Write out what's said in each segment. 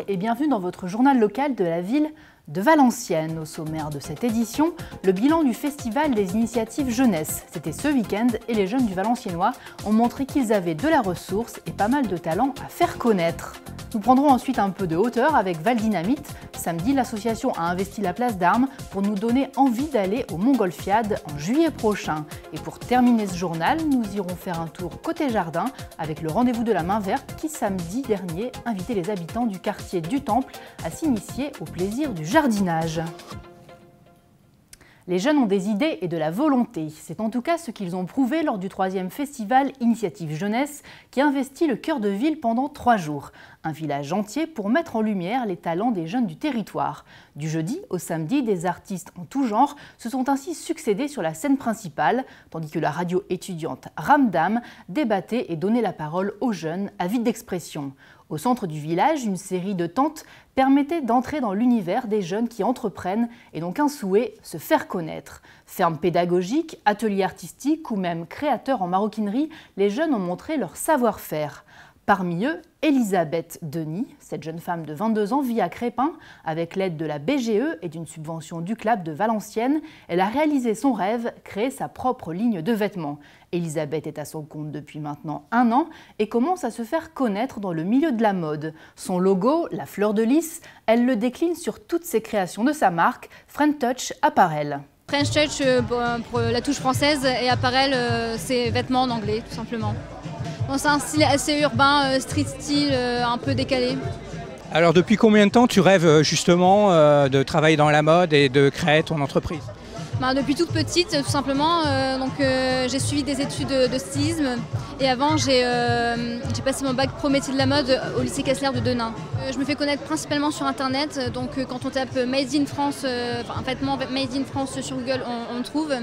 et bienvenue dans votre journal local de la ville de Valenciennes. Au sommaire de cette édition, le bilan du Festival des initiatives jeunesse. C'était ce week-end et les jeunes du Valenciennois ont montré qu'ils avaient de la ressource et pas mal de talent à faire connaître. Nous prendrons ensuite un peu de hauteur avec Val Dynamite. Samedi, l'association a investi la place d'Armes pour nous donner envie d'aller au Montgolfiade en juillet prochain. Et pour terminer ce journal, nous irons faire un tour côté jardin avec le rendez-vous de la main verte qui, samedi dernier, invitait les habitants du quartier du Temple à s'initier au plaisir du jardinage. Les jeunes ont des idées et de la volonté. C'est en tout cas ce qu'ils ont prouvé lors du 3e festival Initiative Jeunesse qui investit le cœur de ville pendant 3 jours. Un village entier pour mettre en lumière les talents des jeunes du territoire. Du jeudi au samedi, des artistes en tout genre se sont ainsi succédés sur la scène principale, tandis que la radio étudiante Ramdam débattait et donnait la parole aux jeunes avides d'expression. Au centre du village, une série de tentes permettait d'entrer dans l'univers des jeunes qui entreprennent et donc un souhait, se faire connaître. Ferme pédagogique, atelier artistique ou même créateurs en maroquinerie, les jeunes ont montré leur savoir-faire. Parmi eux, Elisabeth Denis, cette jeune femme de 22 ans, vit à Crépin. Avec l'aide de la BGE et d'une subvention du CLAB de Valenciennes, elle a réalisé son rêve, créer sa propre ligne de vêtements. Elisabeth est à son compte depuis maintenant 1 an et commence à se faire connaître dans le milieu de la mode. Son logo, la fleur de lys, elle le décline sur toutes ses créations de sa marque, French Touch Apparel. French Touch pour la touche française et Apparel, c'est vêtements en anglais tout simplement. Bon, c'est un style assez urbain, street style, un peu décalé. Alors depuis combien de temps tu rêves justement de travailler dans la mode et de créer ton entreprise? Depuis toute petite tout simplement, j'ai suivi des études de stylisme et avant j'ai passé mon bac pro métier de la mode au lycée Kessler de Denain. Je me fais connaître principalement sur internet, donc quand on tape Made in France, vêtements Made in France sur Google on trouve.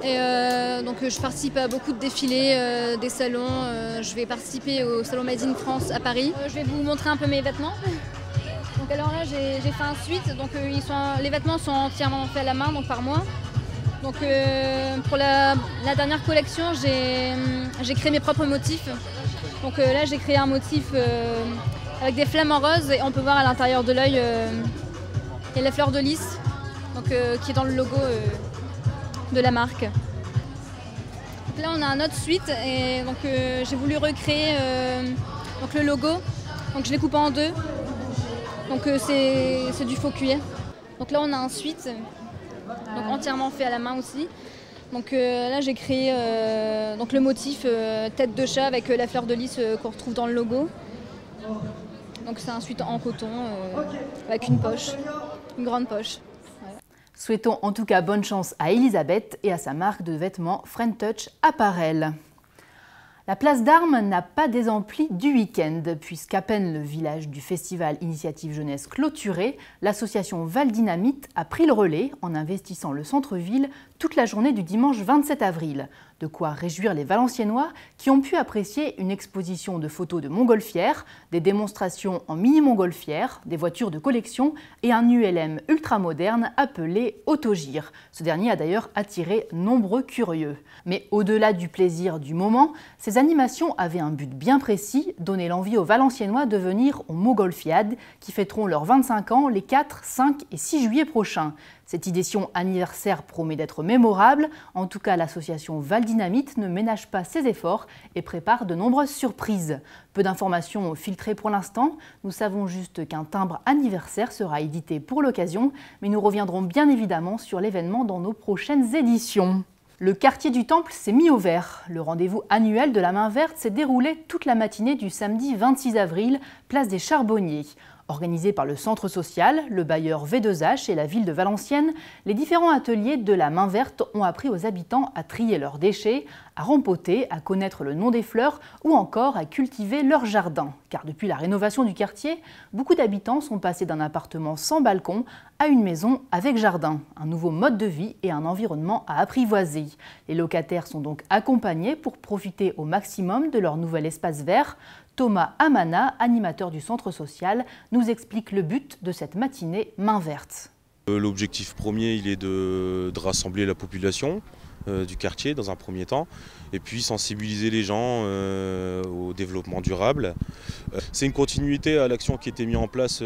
Et je participe à beaucoup de défilés, des salons. Je vais participer au salon Made in France à Paris. Je vais vous montrer un peu mes vêtements. Donc alors là j'ai fait un suite, donc les vêtements sont entièrement faits à la main, donc par moi. Donc pour la dernière collection j'ai créé mes propres motifs. Donc là j'ai créé un motif avec des flammes en rose et on peut voir à l'intérieur de l'œil et la fleur de lys, donc qui est dans le logo de la marque. Donc là on a un autre suite et donc j'ai voulu recréer donc le logo. Donc je l'ai coupé en 2. Donc c'est du faux cuir. Donc là on a un suite donc entièrement fait à la main aussi. Donc là j'ai créé donc le motif tête de chat avec la fleur de lys qu'on retrouve dans le logo. Donc c'est un suite en coton avec une poche, une grande poche. Souhaitons en tout cas bonne chance à Elisabeth et à sa marque de vêtements French Touch Apparel. La place d'Armes n'a pas désempli du week-end, puisqu'à peine le village du festival Initiative Jeunesse clôturé, l'association Val Dynamite a pris le relais en investissant le centre-ville toute la journée du dimanche 27 avril. De quoi réjouir les Valenciennois qui ont pu apprécier une exposition de photos de montgolfières, des démonstrations en mini-montgolfière, des voitures de collection et un ULM ultramoderne appelé Autogire. Ce dernier a d'ailleurs attiré nombreux curieux. Mais au-delà du plaisir du moment, ces animations avaient un but bien précis, donner l'envie aux Valenciennois de venir au Montgolfiade qui fêteront leurs 25 ans les 4, 5 et 6 juillet prochains. Cette édition anniversaire promet d'être mémorable. En tout cas, l'association Val Dynamite ne ménage pas ses efforts et prépare de nombreuses surprises. Peu d'informations filtrées pour l'instant. Nous savons juste qu'un timbre anniversaire sera édité pour l'occasion, mais nous reviendrons bien évidemment sur l'événement dans nos prochaines éditions. Le quartier du Temple s'est mis au vert. Le rendez-vous annuel de la main verte s'est déroulé toute la matinée du samedi 26 avril, place des Charbonniers. Organisé par le centre social, le bailleur V2H et la ville de Valenciennes, les différents ateliers de la main verte ont appris aux habitants à trier leurs déchets, à rempoter, à connaître le nom des fleurs ou encore à cultiver leur jardin. Car depuis la rénovation du quartier, beaucoup d'habitants sont passés d'un appartement sans balcon à une maison avec jardin. Un nouveau mode de vie et un environnement à apprivoiser. Les locataires sont donc accompagnés pour profiter au maximum de leur nouvel espace vert. Thomas Amana, animateur du centre social, nous explique le but de cette matinée main verte. L'objectif premier, il est de rassembler la population du quartier dans un premier temps, et puis sensibiliser les gens au développement durable. C'est une continuité à l'action qui était mise en place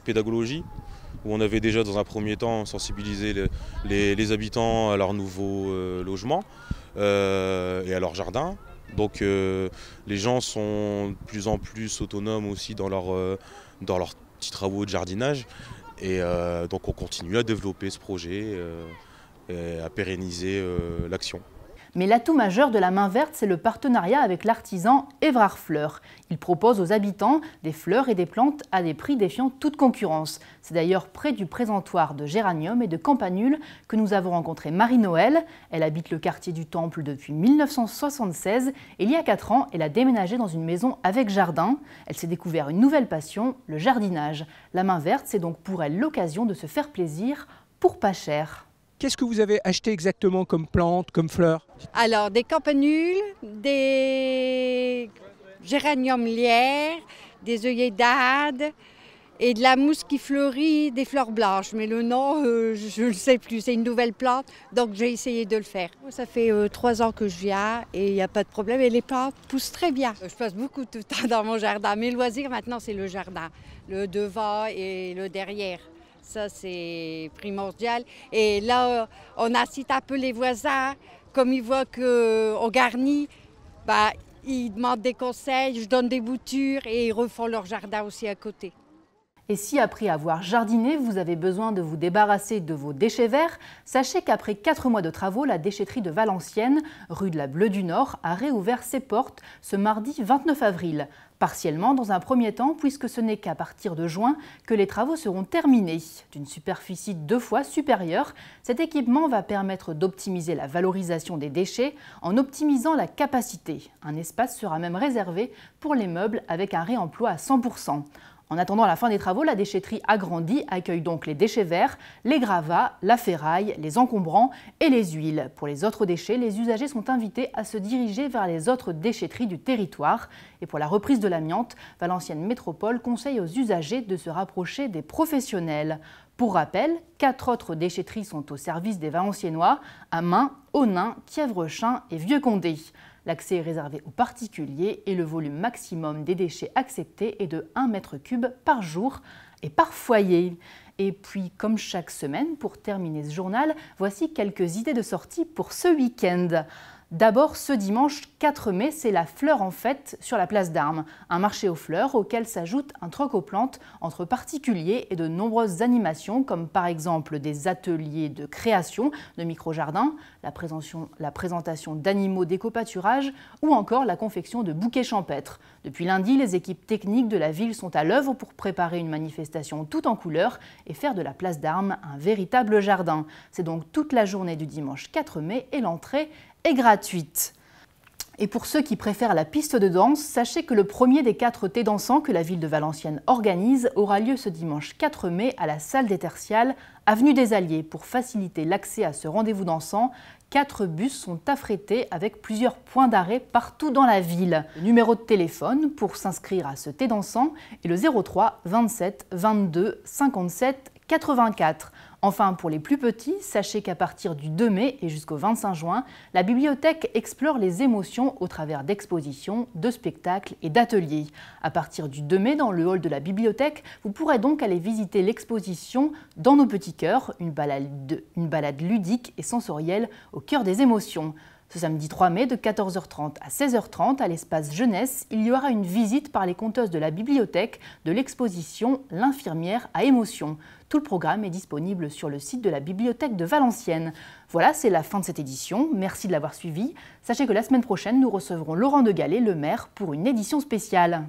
pédagogie, où on avait déjà dans un premier temps sensibilisé les habitants à leur nouveau logement et à leur jardin. Donc les gens sont de plus en plus autonomes aussi dans leurs petits travaux de jardinage, et donc on continue à développer ce projet et à pérenniser l'action. Mais l'atout majeur de la main verte, c'est le partenariat avec l'artisan Évrard Fleurs. Il propose aux habitants des fleurs et des plantes à des prix défiant toute concurrence. C'est d'ailleurs près du présentoir de Géranium et de Campanule que nous avons rencontré Marie-Noël. Elle habite le quartier du Temple depuis 1976 et il y a 4 ans, elle a déménagé dans une maison avec jardin. Elle s'est découvert une nouvelle passion, le jardinage. La main verte, c'est donc pour elle l'occasion de se faire plaisir pour pas cher. Qu'est-ce que vous avez acheté exactement comme plantes, comme fleurs? Alors, des campanules, des géraniums lierres, des œillets d'Ade et de la mousse qui fleurit, des fleurs blanches. Mais le nom, je ne sais plus, c'est une nouvelle plante, donc j'ai essayé de le faire. Ça fait 3 ans que je viens et il n'y a pas de problème et les plantes poussent très bien. Je passe beaucoup de temps dans mon jardin. Mes loisirs maintenant, c'est le jardin, le devant et le derrière. Ça, c'est primordial. Et là, on incite un peu les voisins. Comme ils voient qu'on garnit, ils demandent des conseils, je donne des boutures et ils refont leur jardin aussi à côté. Et si après avoir jardiné, vous avez besoin de vous débarrasser de vos déchets verts, sachez qu'après 4 mois de travaux, la déchetterie de Valenciennes, rue de la Bleue du Nord, a réouvert ses portes ce mardi 29 avril. Partiellement dans un premier temps, puisque ce n'est qu'à partir de juin que les travaux seront terminés. D'une superficie 2 fois supérieure, cet équipement va permettre d'optimiser la valorisation des déchets en optimisant la capacité. Un espace sera même réservé pour les meubles avec un réemploi à 100%. En attendant la fin des travaux, la déchetterie agrandie accueille donc les déchets verts, les gravats, la ferraille, les encombrants et les huiles. Pour les autres déchets, les usagers sont invités à se diriger vers les autres déchetteries du territoire. Et pour la reprise de l'amiante, Valenciennes Métropole conseille aux usagers de se rapprocher des professionnels. Pour rappel, 4 autres déchetteries sont au service des Valenciennois, à Main, Onin, Thièvrechin et Vieux-Condé. L'accès est réservé aux particuliers et le volume maximum des déchets acceptés est de 1 m3 par jour et par foyer. Et puis, comme chaque semaine, pour terminer ce journal, voici quelques idées de sortie pour ce week-end. D'abord, ce dimanche 4 mai, c'est la fleur en fête sur la place d'Armes. Un marché aux fleurs auquel s'ajoute un troc aux plantes entre particuliers et de nombreuses animations, comme par exemple des ateliers de création de micro-jardins, la présentation d'animaux d'éco-pâturage ou encore la confection de bouquets champêtres. Depuis lundi, les équipes techniques de la ville sont à l'œuvre pour préparer une manifestation toute en couleurs et faire de la place d'Armes un véritable jardin. C'est donc toute la journée du dimanche 4 mai et l'entrée est gratuite. Et pour ceux qui préfèrent la piste de danse, sachez que le premier des 4 thés dansants que la ville de Valenciennes organise aura lieu ce dimanche 4 mai à la salle des Tertiales, avenue des Alliés. Pour faciliter l'accès à ce rendez-vous dansant, 4 bus sont affrétés avec plusieurs points d'arrêt partout dans la ville. Le numéro de téléphone pour s'inscrire à ce thé dansant est le 03 27 22 57 84. Enfin, pour les plus petits, sachez qu'à partir du 2 mai et jusqu'au 25 juin, la bibliothèque explore les émotions au travers d'expositions, de spectacles et d'ateliers. À partir du 2 mai, dans le hall de la bibliothèque, vous pourrez donc aller visiter l'exposition « Dans nos petits cœurs », une balade ludique et sensorielle au cœur des émotions. Ce samedi 3 mai, de 14h30 à 16h30, à l'espace jeunesse, il y aura une visite par les conteuses de la bibliothèque de l'exposition « L'infirmière à émotion ». Tout le programme est disponible sur le site de la bibliothèque de Valenciennes. Voilà, c'est la fin de cette édition. Merci de l'avoir suivi. Sachez que la semaine prochaine, nous recevrons Laurent de Gallet, le maire, pour une édition spéciale.